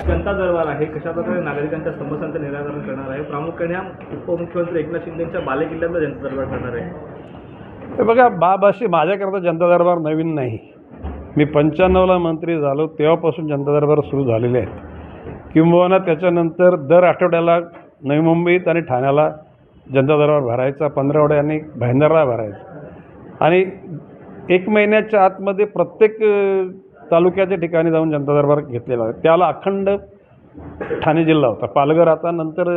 जनता दरबार आहे, कशा प्रकारे नागरिकांच्या समस्यांचं निराकरण करणार आहे? प्रामुख्याने हा उपमुख्यमंत्री एकनाथ शिंदेच्या बालेकिल्ल्यातला जनता दरबार करणार आहे. हे बघा, बाब अशी माझ्याकरता जनता दरबार नवीन नाही. मी 95ला मंत्री झालो तेव्हापासून जनता दरबार सुरू झालेले आहेत. किंबहुना त्याच्यानंतर दर आठवड्याला नवी मुंबईत आणि ठाण्याला जनता दरबार भरायचा, 15 भाईंदरला भरायचा आणि 1 महिन्याच्या आतमध्ये प्रत्येक तालुक्याच्या ठिकाणी जाऊन जनता दरबार घेतलेला आहे. त्याला अखंड ठाणे जिल्हा होता. पालघर आता नंतर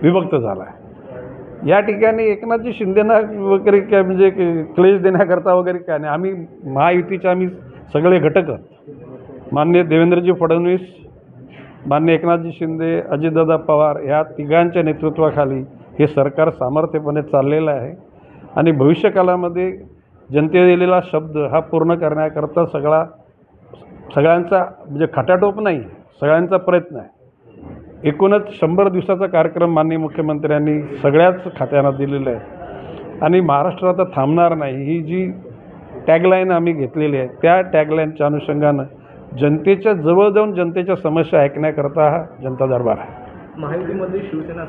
विभक्त झाला आहे. या ठिकाणी एकनाथजी शिंदेना वगैरे काय म्हणजे क्लेश देण्याकरता वगैरे काय नाही. आम्ही महायुतीचे आम्ही सगळे घटक आहोत. माननीय देवेंद्रजी फडणवीस, माननीय एकनाथजी शिंदे, अजितदादा पवार या तिघांच्या नेतृत्वाखाली हे सरकार सामर्थ्यपणे चाललेलं आहे आणि भविष्यकालामध्ये जनतेने दिलेला शब्द हा पूर्ण करण्याकरता सगळ्यांचा म्हणजे खटाटोप नाही, सगळ्यांचा प्रयत्न आहे. एकूणच 100 दिवसाचा कार्यक्रम माननीय मुख्यमंत्र्यांनी सगळ्याच खात्यांना दिलेला आहे आणि महाराष्ट्र आता थांबणार नाही ही जी टॅगलाईन आम्ही घेतलेली आहे त्या टॅगलाईनच्या अनुषंगानं जनतेच्या जवळ जाऊन जनतेच्या समस्या ऐकण्याकरता हा जनता दरबार आहे. महायुतीमध्ये शिवसेना